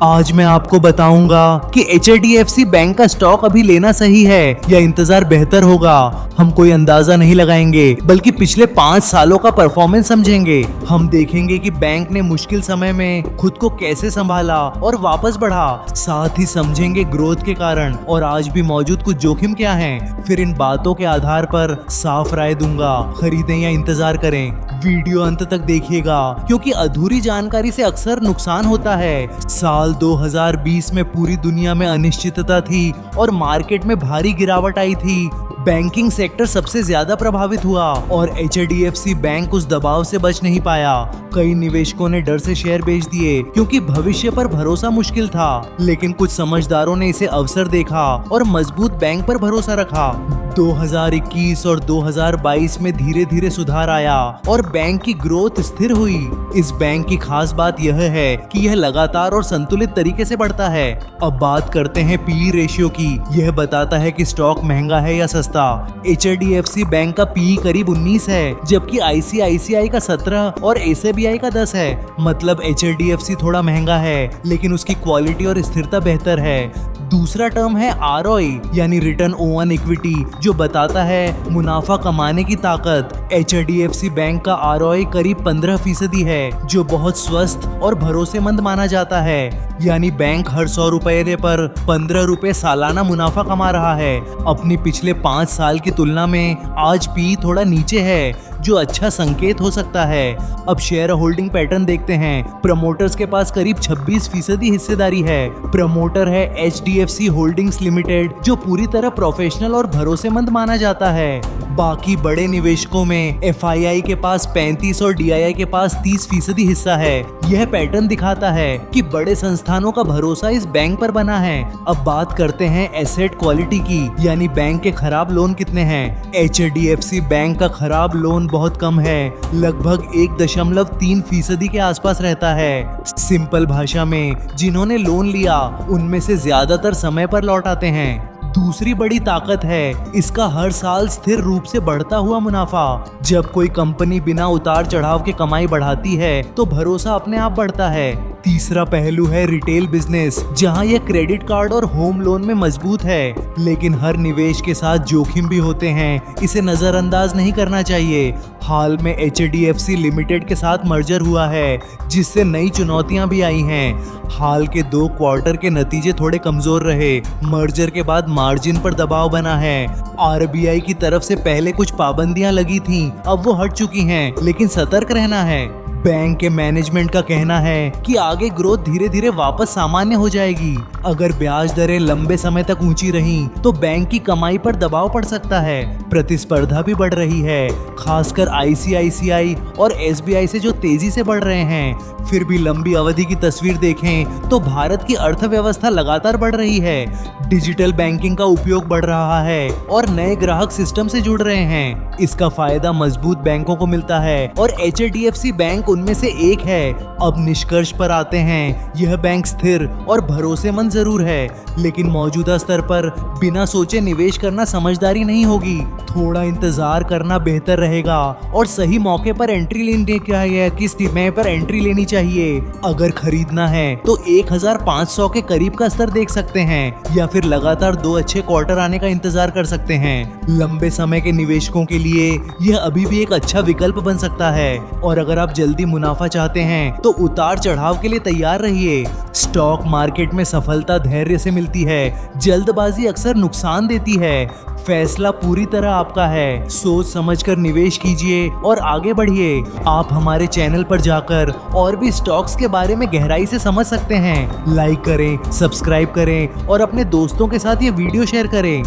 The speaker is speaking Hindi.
आज मैं आपको बताऊंगा कि HDFC बैंक का स्टॉक अभी लेना सही है या इंतजार बेहतर होगा। हम कोई अंदाजा नहीं लगाएंगे बल्कि पिछले 5 सालों का परफॉर्मेंस समझेंगे। हम देखेंगे कि बैंक ने मुश्किल समय में खुद को कैसे संभाला और वापस बढ़ा। साथ ही समझेंगे ग्रोथ के कारण और आज भी मौजूद कुछ जोखिम क्या हैं। फिर इन बातों के आधार पर साफ राय दूंगा, खरीदें या इंतजार करें। वीडियो अंत तक देखिएगा क्योंकि अधूरी जानकारी से अक्सर नुकसान होता है। साल 2020 में पूरी दुनिया में अनिश्चितता थी और मार्केट में भारी गिरावट आई थी। बैंकिंग सेक्टर सबसे ज्यादा प्रभावित हुआ और HDFC बैंक उस दबाव से बच नहीं पाया। कई निवेशकों ने डर से शेयर बेच दिए क्योंकि भविष्य पर भरोसा मुश्किल था, लेकिन कुछ समझदारों ने इसे अवसर देखा और मजबूत बैंक पर भरोसा रखा। 2021 और 2022 में धीरे धीरे सुधार आया और बैंक की ग्रोथ स्थिर हुई। इस बैंक की खास बात यह है कि यह लगातार और संतुलित तरीके से बढ़ता है। अब बात करते हैं PE रेशियो की। यह बताता है कि स्टॉक महंगा है या सस्ता। HDFC बैंक का PE करीब 19 है, जबकि ICICI का 17 और SBI का 10 है। मतलब HDFC थोड़ा महंगा है, लेकिन उसकी क्वालिटी और स्थिरता बेहतर है। दूसरा टर्म है ROE यानी रिटर्न ऑन इक्विटी, जो बताता है मुनाफा कमाने की ताकत। HDFC बैंक का ROE करीब 15% है, जो बहुत स्वस्थ और भरोसेमंद माना जाता है। यानी बैंक हर 100 रुपये पर 15 रुपए सालाना मुनाफा कमा रहा है। अपनी पिछले 5 साल की तुलना में आज PE थोड़ा नीचे है, जो अच्छा संकेत हो सकता है। अब शेयर होल्डिंग पैटर्न देखते हैं। प्रमोटर्स के पास करीब 26% हिस्सेदारी है। प्रमोटर है HDFC होल्डिंग्स लिमिटेड, जो पूरी तरह प्रोफेशनल और भरोसेमंद माना जाता है। बाकी बड़े निवेशकों में FII के पास 35 और DII के पास 30% हिस्सा है। यह पैटर्न दिखाता है कि बड़े संस्थानों का भरोसा इस बैंक पर बना है। अब बात करते हैं एसेट क्वालिटी की, यानी बैंक के खराब लोन कितने हैं। HDFC बैंक का खराब लोन बहुत कम है, लगभग 1.3% के आसपास रहता है। सिंपल भाषा में, जिन्होंने लोन लिया उनमें से ज्यादातर समय पर लौट आते हैं। दूसरी बड़ी ताकत है इसका हर साल स्थिर रूप से बढ़ता हुआ मुनाफा। जब कोई कंपनी बिना उतार चढ़ाव के कमाई बढ़ाती है तो भरोसा अपने आप बढ़ता है। तीसरा पहलू है रिटेल बिजनेस, जहां यह क्रेडिट कार्ड और होम लोन में मजबूत है। लेकिन हर निवेश के साथ जोखिम भी होते हैं, इसे नजरअंदाज नहीं करना चाहिए। हाल में HDFC लिमिटेड के साथ मर्जर हुआ है, जिससे नई चुनौतियां भी आई हैं। हाल के 2 क्वार्टर के नतीजे थोड़े कमजोर रहे। मर्जर के बाद मार्जिन पर दबाव बना है। RBI की तरफ से पहले कुछ पाबंदियां लगी थीं, अब वो हट चुकी हैं, लेकिन सतर्क रहना है। बैंक के मैनेजमेंट का कहना है कि आगे ग्रोथ धीरे धीरे वापस सामान्य हो जाएगी। अगर ब्याज दरें लंबे समय तक ऊंची रहीं, तो बैंक की कमाई पर दबाव पड़ सकता है। प्रतिस्पर्धा भी बढ़ रही है, खासकर ICICI और SBI से जो तेजी से बढ़ रहे हैं। फिर भी लंबी अवधि की तस्वीर देखें तो भारत की अर्थव्यवस्था लगातार बढ़ रही है। डिजिटल बैंकिंग का उपयोग बढ़ रहा है और नए ग्राहक सिस्टम से जुड़ रहे हैं। इसका फायदा मजबूत बैंकों को मिलता है और HDFC बैंक उनमें से एक है। अब निष्कर्ष पर आते हैं, यह बैंक स्थिर और भरोसेमंद जरूर है, लेकिन मौजूदा स्तर पर बिना सोचे निवेश करना समझदारी नहीं होगी। थोड़ा इंतजार करना बेहतर रहेगा और सही मौके पर एंट्री लेने चाहिए। किस समय पर एंट्री लेनी चाहिए? अगर खरीदना है तो 1500 के करीब का स्तर देख सकते हैं, या फिर लगातार 2 अच्छे क्वार्टर आने का इंतजार कर सकते हैं। लंबे समय के निवेशकों के लिए यह अभी भी एक अच्छा विकल्प बन सकता है। और अगर आप जल्दी मुनाफा चाहते हैं तो उतार चढ़ाव के लिए तैयार रहिए। स्टॉक मार्केट में सफलता धैर्य से मिलती है, जल्दबाजी अक्सर नुकसान देती है। फैसला पूरी तरह आपका है। सोच समझकर निवेश कीजिए और आगे बढ़िए। आप हमारे चैनल पर जाकर और भी स्टॉक्स के बारे में गहराई से समझ सकते हैं। लाइक करें, सब्सक्राइब करें और अपने दोस्तों के साथ ये वीडियो शेयर करें।